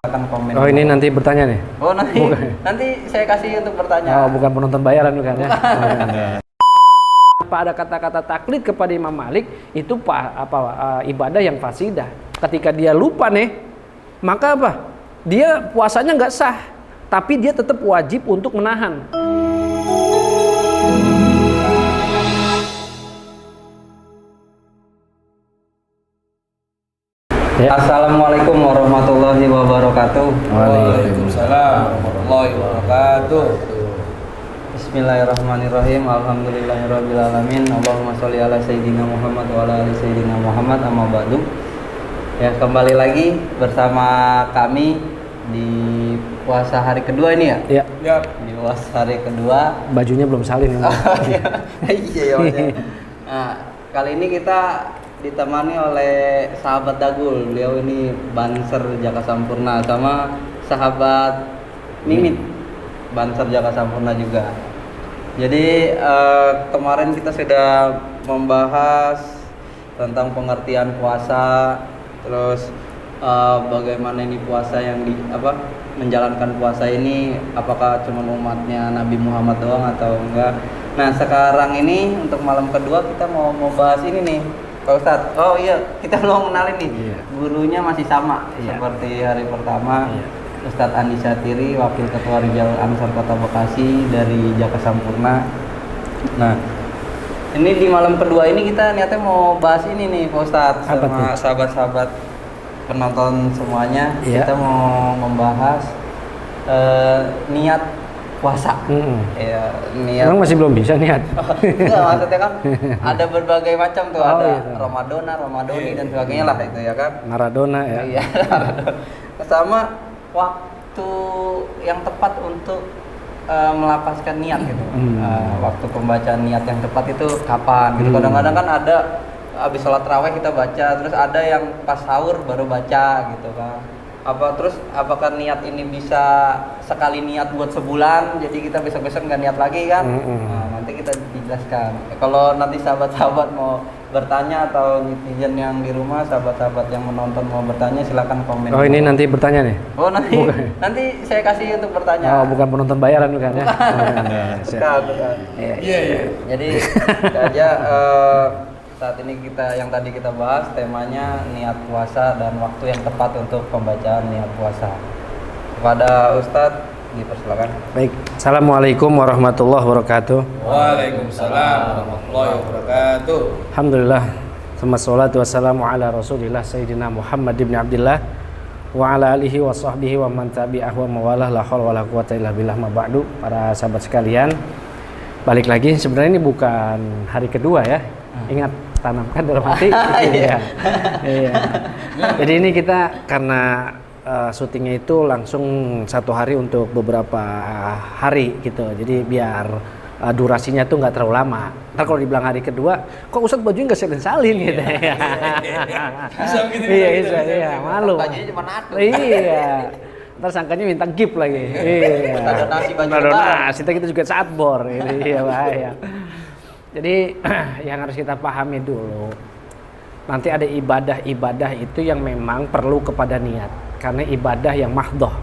Akan komen. Oh, ini nanti bertanya nih? Oh, nanti Bukan. nanti saya kasih untuk bertanya. Oh, bukan penonton bayaran bukan ya? Apa ada kata-kata taklid kepada Imam Malik itu ibadah yang fasidah. Ketika dia lupa nih, maka apa? Dia puasanya nggak sah, tapi dia tetap wajib untuk menahan. Ya. Assalamualaikum warahmatullahi wabarakatuh. Waalaikumsalam warahmatullahi wabarakatuh. Bismillahirrahmanirrahim. Alhamdulillahirabbil alamin. Allahumma sholli ala sayyidina Muhammad wa ala ali sayyidina Muhammad, amma ba'du. Ya, kembali lagi bersama kami di puasa hari kedua ini ya. Ya. Di puasa hari kedua. Bajunya belum salin ya. Iya. Nah, kali ini kita ditemani oleh sahabat Dagul. Beliau ini Banser Jaka Sampurna sama sahabat Mimit Banser Jaka Sampurna juga. Jadi kemarin kita sudah membahas tentang pengertian puasa, terus bagaimana ini puasa yang menjalankan puasa ini apakah cuma umatnya Nabi Muhammad doang atau enggak. Nah, sekarang ini untuk malam kedua kita mau bahas ini nih Pak Ustadz. Oh iya, kita belum kenalin nih. Iya. Gurunya masih sama seperti hari pertama. Iya. Ustadz Andi Syatiri, Wakil Ketua Rijal Ansor Kota Bekasi dari Jaka Sampurna. Nah, ini di malam kedua ini kita niatnya mau bahas ini nih Pak Ustadz sama sahabat-sahabat penonton semuanya. Iya. Kita mau membahas niat puasa. Ya, niat. Emang masih belum bisa niat? Enggak, maksudnya kan ada berbagai macam tuh, ada iya. Ramadoni dan sebagainya lah itu ya kan. Maradona ya. Iya. Sama waktu yang tepat untuk melapaskan niat gitu. Waktu pembacaan niat yang tepat itu kapan gitu. Kadang-kadang kan ada habis sholat raweh kita baca, terus ada yang pas sahur baru baca gitu kan. Apakah niat ini bisa sekali niat buat sebulan, jadi kita besok-besok nggak niat lagi kan? Nah, nanti kita dijelaskan. Kalau nanti sahabat-sahabat mau bertanya atau netizen yang di rumah, sahabat-sahabat yang menonton mau bertanya, silakan komen. Oh, ini nanti bertanya nih? Oh, nanti saya kasih untuk bertanya. Oh, bukan penonton bayaran bukan ya? Bukan. Iya. Jadi kita aja saat ini yang tadi kita bahas temanya niat puasa dan waktu yang tepat untuk pembacaan niat puasa. Kepada Ustadz dipersilakan. Baik. Assalamualaikum warahmatullahi wabarakatuh. Waalaikumsalam warahmatullahi wabarakatuh. Alhamdulillah. Wassalatu wassalamu ala Rasulillah Sayyidina Muhammad ibn Abdillah wa ala alihi wa sahbihi wa man tabi'ahu wa mawalah la haula wala quwata illa billah ma ba'du. Para sahabat sekalian, balik lagi, sebenarnya ini bukan hari kedua ya. Ingat, tanamkan dalam hati. Iya. Jadi ini kita karena syutingnya itu langsung satu hari untuk beberapa hari gitu. Jadi biar durasinya tuh nggak terlalu lama. Ntar kalau dibilang hari kedua, kok Ustadz bajunya nggak salin gitu. Iya, malu. Bajunya cuma satu. Iya. Ntar sangkanya minta gift lagi. Iya. Donasi, kita juga satbor. Iya, bahaya. Jadi yang harus kita pahami dulu, nanti ada ibadah-ibadah itu yang memang perlu kepada niat. Karena ibadah yang mahdoh,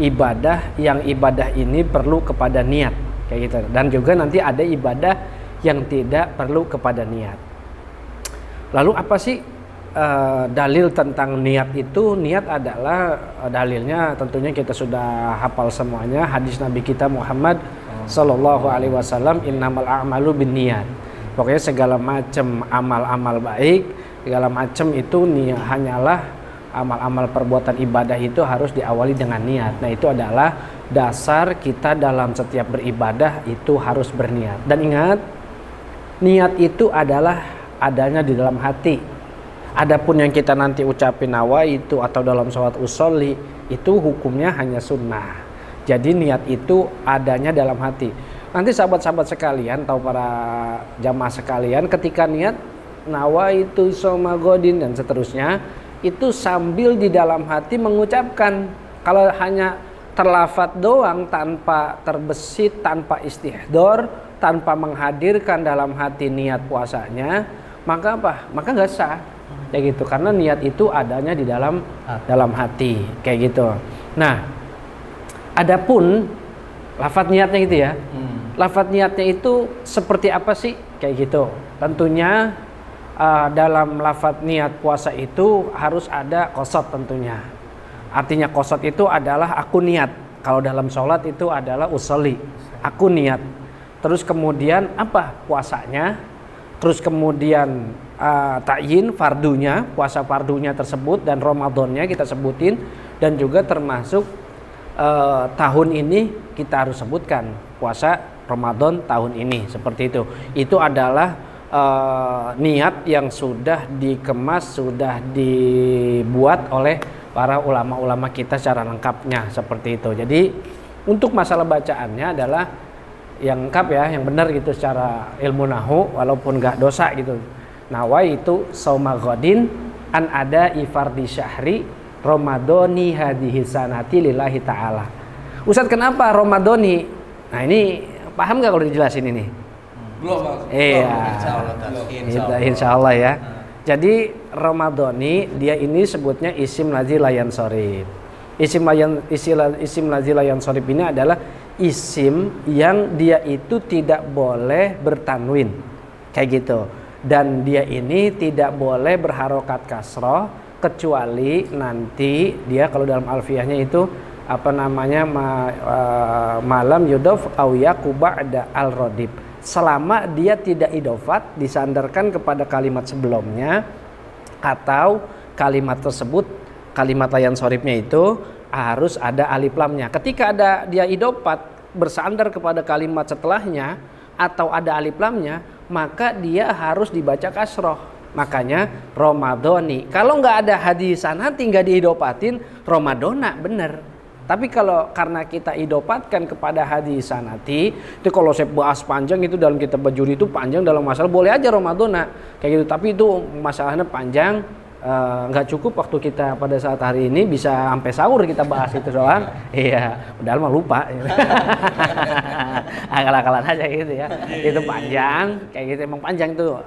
ibadah ini perlu kepada niat, kayak gitu. Dan juga nanti ada ibadah yang tidak perlu kepada niat. Lalu apa sih dalil tentang niat itu? Niat adalah dalilnya tentunya kita sudah hafal semuanya, hadis Nabi kita Muhammad Sallallahu alaihi wasallam, innamal a'malu binniyat. Pokoknya segala macam amal-amal baik, segala macam itu hanyalah amal-amal perbuatan ibadah itu harus diawali dengan niat. Nah, itu adalah dasar kita dalam setiap beribadah itu harus berniat. Dan ingat, niat itu adalah adanya di dalam hati. Adapun yang kita nanti ucapin nawaitu atau dalam sholat usolli itu hukumnya hanya sunnah. Jadi niat itu adanya dalam hati. Nanti sahabat-sahabat sekalian atau para jamaah sekalian, ketika niat nawaitu soma godin dan seterusnya, itu sambil di dalam hati mengucapkan. Kalau hanya terlafat doang tanpa terbesit, tanpa istihdor, tanpa menghadirkan dalam hati niat puasanya, maka apa? Maka nggak sah. Kayak gitu, karena niat itu adanya di dalam hati, kayak gitu. Nah, adapun lafadz niatnya gitu ya. Lafadz niatnya itu seperti apa sih? Kayak gitu. Tentunya dalam lafadz niat puasa itu harus ada qasad tentunya. Artinya qasad itu adalah aku niat. Kalau dalam sholat itu adalah usolli, aku niat. Terus kemudian apa puasanya? Terus kemudian ta'yin fardunya, puasa fardunya tersebut dan Ramadannya kita sebutin, dan juga termasuk tahun ini kita harus sebutkan puasa Ramadan tahun ini seperti itu. Itu adalah niat yang sudah dikemas, sudah dibuat oleh para ulama-ulama kita secara lengkapnya seperti itu. Jadi untuk masalah bacaannya adalah yang lengkap ya, yang benar gitu secara ilmu nahu, walaupun gak dosa gitu. Nawaitu shauma ghadin an ada ifardi syahri Ramadhani hadhihi sanati lillahi ta'ala. Ustadz, kenapa Ramadhani? Nah ini paham gak kalau dijelasin ini? Belum, Bang. Iya. Insya Allah ya. Jadi Ramadhani dia ini sebutnya isim lazi layan sorib. Isim lazi layan sorib ini adalah isim yang dia itu tidak boleh bertanwin kayak gitu, dan dia ini tidak boleh berharokat kasroh kecuali nanti dia kalau dalam alfiyahnya itu apa namanya malam yudof awiyaku ba'da al-rodib, selama dia tidak idofat disandarkan kepada kalimat sebelumnya, atau kalimat tersebut kalimat layan soribnya itu harus ada alif lamnya. Ketika ada dia idofat bersandar kepada kalimat setelahnya atau ada alif lamnya, maka dia harus dibaca kasroh. Makanya Ramadhani. Kalau nggak ada hadisanati, nggak diidopatin, Ramadhana bener. Tapi kalau karena kita idopatkan kepada hadisanati, itu kalau saya bahas panjang itu dalam kitab bajuri itu panjang dalam masalah boleh aja Ramadhana kayak gitu. Tapi itu masalahnya panjang, nggak cukup waktu kita pada saat hari ini bisa sampai sahur kita bahas itu doang. Iya, padahal mah lupa. Akal-akalan aja gitu ya. Itu panjang, kayak gitu emang panjang tuh.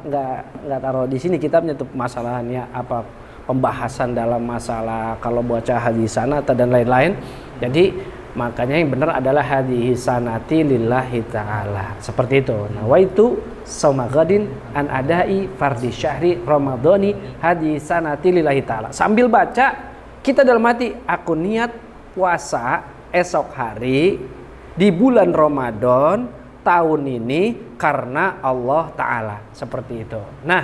Nggak taruh di sini kitabnya tuh masalahnya apa, pembahasan dalam masalah kalau baca hadis sanata dan lain-lain. Jadi makanya yang benar adalah hadis sanati lillahi ta'ala seperti itu. Nah, wa itu shauma ghadin an adai fardhi syahri ramadhani hadis sanati lillahi ta'ala. Sambil baca kita dalam hati, aku niat puasa esok hari di bulan Ramadan tahun ini karena Allah Ta'ala seperti itu. Nah,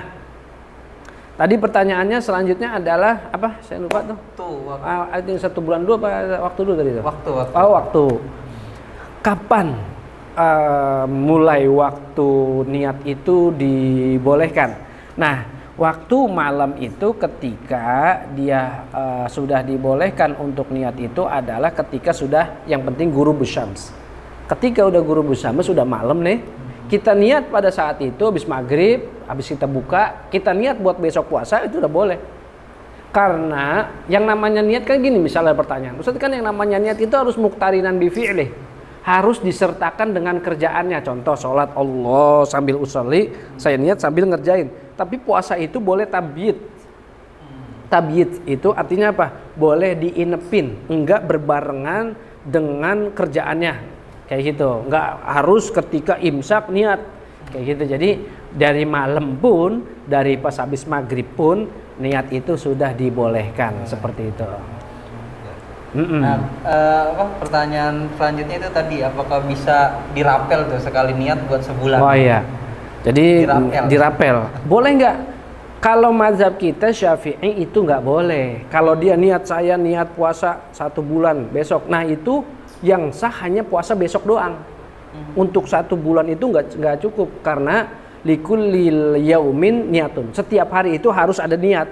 tadi pertanyaannya selanjutnya adalah apa? Saya lupa tuh. Waktu. Itu 1 bulan dulu apa waktu dulu tadi tuh? Waktu. Oh, waktu. Kapan mulai waktu niat itu dibolehkan? Nah, waktu malam itu ketika dia sudah dibolehkan untuk niat itu adalah ketika sudah yang penting ghurubus syams. Ketika udah ghurubus syams sudah malam nih, kita niat pada saat itu habis maghrib, habis kita buka, kita niat buat besok puasa itu udah boleh. Karena yang namanya niat kan gini, misalnya pertanyaan, Ustaz kan yang namanya niat itu harus muqtarinan bi fi'lih, harus disertakan dengan kerjaannya. Contoh sholat Allah sambil usolli, saya niat sambil ngerjain. Tapi puasa itu boleh tabyid. Tabyid itu artinya apa? Boleh diinepin, enggak berbarengan dengan kerjaannya. Kayak gitu, nggak harus ketika imsak niat kayak gitu. Jadi dari malam pun, dari pas habis maghrib pun niat itu sudah dibolehkan seperti itu. Nah, pertanyaan selanjutnya itu tadi, apakah bisa dirapel tuh sekali niat buat sebulan? Oh iya, jadi dirapel. Boleh nggak? Kalau mazhab kita Syafi'i itu nggak boleh. Kalau dia niat saya niat puasa 1 bulan besok, nah itu yang sah hanya puasa besok doang. Untuk 1 bulan itu nggak cukup, karena likulli yaumin niatun. Setiap hari itu harus ada niat.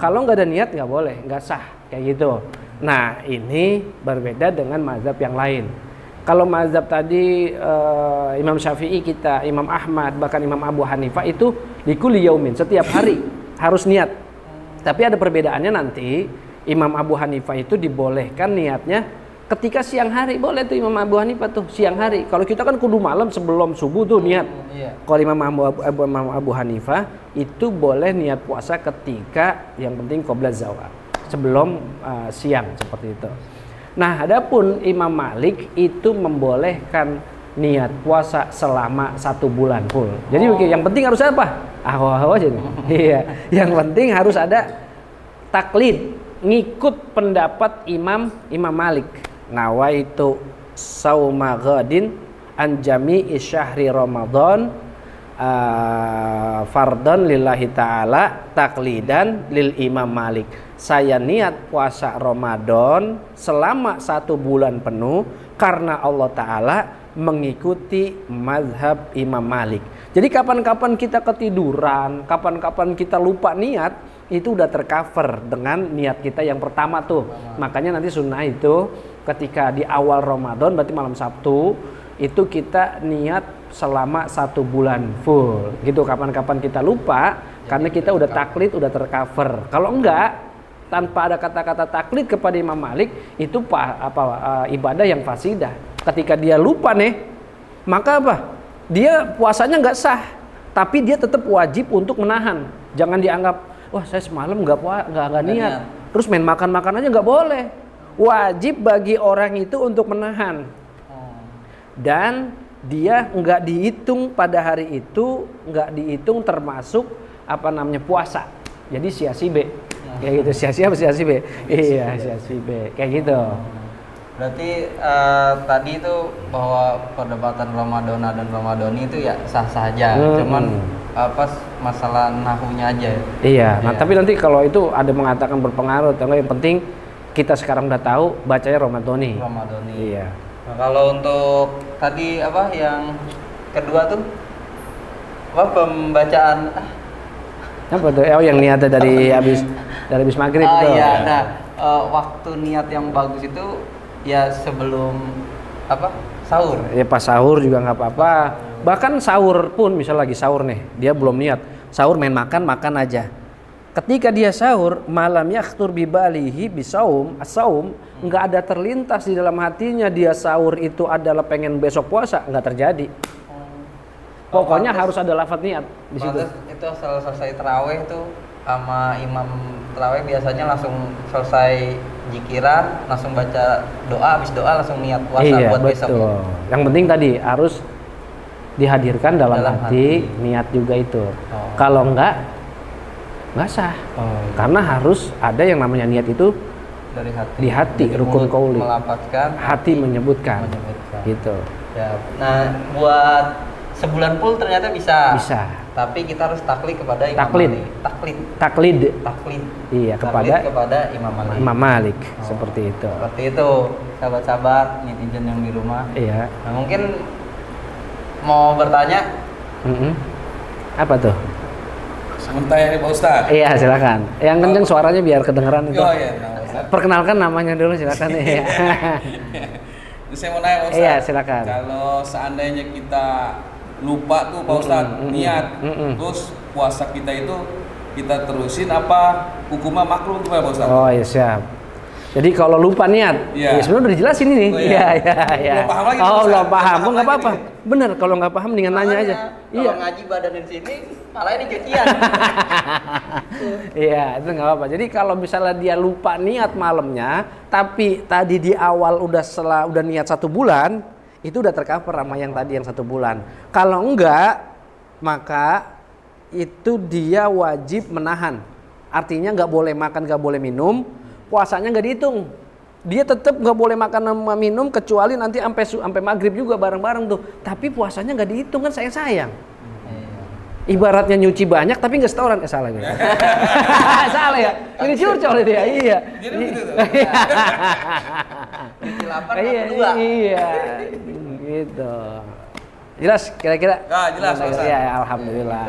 Kalau nggak ada niat nggak boleh, nggak sah kayak gitu. Nah ini berbeda dengan mazhab yang lain. Kalau mazhab tadi Imam Syafi'i kita, Imam Ahmad, bahkan Imam Abu Hanifah itu likulli yaumin, setiap hari harus niat. Tapi ada perbedaannya nanti. Imam Abu Hanifah itu dibolehkan niatnya ketika siang hari, boleh tuh Imam Abu Hanifah tuh siang hari. Kalau kita kan kudu malam sebelum subuh tuh niat. Kalau Imam Abu Hanifah itu boleh niat puasa ketika yang penting qabla zawal, sebelum siang seperti itu. Nah, adapun Imam Malik itu membolehkan niat puasa selama 1 bulan full. Jadi yang penting harus apa? Aho-aho aja nih. Iya, yang penting harus ada taklid, ngikut pendapat Imam Malik. Nawaitu sauma ghadin an jami'i syahri Ramadan fardhan lillahi ta'ala taklidan lil Imam Malik. Saya niat puasa Ramadan selama 1 bulan penuh karena Allah Ta'ala mengikuti mazhab Imam Malik. Jadi kapan-kapan kita ketiduran, kapan-kapan kita lupa niat, itu udah tercover dengan niat kita yang pertama tuh. Makanya nanti sunnah itu ketika di awal Ramadan, berarti malam Sabtu, itu kita niat selama 1 bulan full. Gitu, kapan-kapan kita lupa, karena kita udah taklid, udah tercover. Kalau enggak, tanpa ada kata-kata taklid kepada Imam Malik, itu ibadah yang fasidah. Ketika dia lupa nih, maka apa? Dia puasanya nggak sah, tapi dia tetap wajib untuk menahan. Jangan dianggap, wah saya semalam nggak niat, terus main makan aja nggak boleh. Wajib bagi orang itu untuk menahan, dan dia nggak dihitung pada hari itu, nggak dihitung termasuk puasa. Jadi sia-si B, kayak gitu. Sia-sia apa sia-si B? Iya, sia-si B, kayak gitu. Berarti tadi itu bahwa perdebatan Ramadana dan Ramadhani itu ya sah-sah aja, cuman masalah nahunya aja. Iya, nah tapi nanti kalau itu ada mengatakan berpengaruh, atau yang penting kita sekarang udah tahu bacanya Ramadhani. Iya. Nah, kalau untuk tadi yang kedua tuh pembacaan apa tuh? Oh, yang niatnya dari habis maghrib itu. Iya, nah waktu niat yang bagus itu ya sebelum sahur. Ya pas sahur juga nggak apa-apa. Bahkan sahur pun, misal lagi sahur nih, dia belum niat. Sahur main makan aja. Ketika dia sahur, malam yakhtur bibalihi bisaum, as-saum, nggak ada terlintas di dalam hatinya dia sahur itu adalah pengen besok puasa, nggak terjadi. Pokoknya harus ada lafaz niat di situ. Itu selesai tarawih tuh sama imam tarawih biasanya langsung selesai jikiran, langsung baca doa, habis doa langsung niat puasa buat besok. Betul. Yang penting tadi harus dihadirkan dalam hati niat juga itu. Kalau nggak sah. Karena harus ada yang namanya niat itu dari hati. Di hati, rukun qauli. Melapatkan, hati menyebutkan. Gitu. Ya. Nah, buat sebulan full ternyata bisa. Tapi kita harus taklid kepada taklid. Iya, kepada Imam Malik. Seperti itu. Seperti itu, sahabat-sahabat netizen yang di rumah. Iya. Nah, mungkin mau bertanya. Apa tuh? Sementara ini Pak Ustadz. Iya, silakan. Yang kenceng suaranya biar kedengeran itu. Oh iya, Perkenalkan namanya dulu, silakan. Iya. Saya mau nanya Pak Ustadz. Iya, silakan. Kalau seandainya kita lupa tuh Pak Ustadz niat, terus puasa kita itu kita terusin apa hukumnya makruh tuh Pak Ustadz? Oh iya, siap. Jadi kalau lupa niat, ya sebenarnya udah dijelasin ini. Iya. Belum paham lagi. Belum paham. Nggak apa-apa. Bener, kalau nggak paham mendingan nanya aja. Iya. Kalau ngaji badan di sini, malah ini cucian. Iya, itu nggak apa-apa. Jadi kalau misalnya dia lupa niat malamnya, tapi tadi di awal udah niat 1 bulan, itu udah tercover sama yang tadi yang 1 bulan. Kalau enggak, maka itu dia wajib menahan. Artinya nggak boleh makan, nggak boleh minum. Puasanya nggak dihitung, dia tetap nggak boleh makan sama minum kecuali nanti sampai maghrib juga bareng-bareng tuh. Tapi puasanya nggak dihitung, kan sayang. Ibaratnya nyuci banyak tapi nggak setoran, salah gitu. Salah ya, ini curcol itu ya. Iya. Iya, gitu. Jelas kira-kira? Jelas. Ya, alhamdulillah.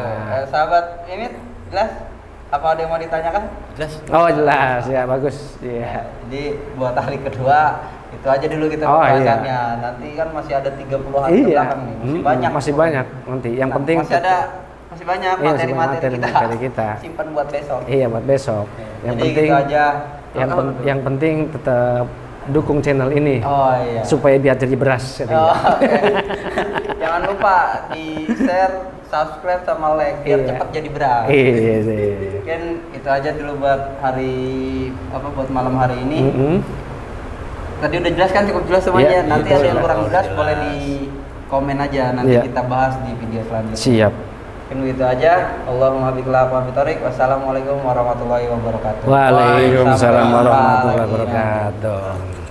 Sahabat ini jelas. Apa ada yang mau ditanyakan? Jelas. Oh jelas, ya bagus. Iya. Jadi buat hari kedua itu aja dulu kita pembahasannya. Iya. Nanti kan masih ada 30 hari ke belakang nih. Masih banyak nanti. Yang penting masih banyak materi kita. Simpan buat besok. Iya, buat besok. Yang penting gitu aja. Yang penting tetap dukung channel ini. Oh iya. Supaya biar jadi beras. Okay. Jangan lupa di-share, subscribe sama like biar cepat jadi beras. Iya. Mungkin itu aja dulu buat buat malam hari ini. tadi udah jelas kan, cukup jelas semuanya. Iya, Nanti betul. ada yang kurang jelas boleh di komen aja, nanti Iya. kita bahas di video selanjutnya. Siap. Mungkin begitu aja. Allahumma biqla wa bitarik. Wassalamualaikum warahmatullahi wabarakatuh. Waalaikumsalam Sampai jumpa warahmatullahi lagi. wabarakatuh.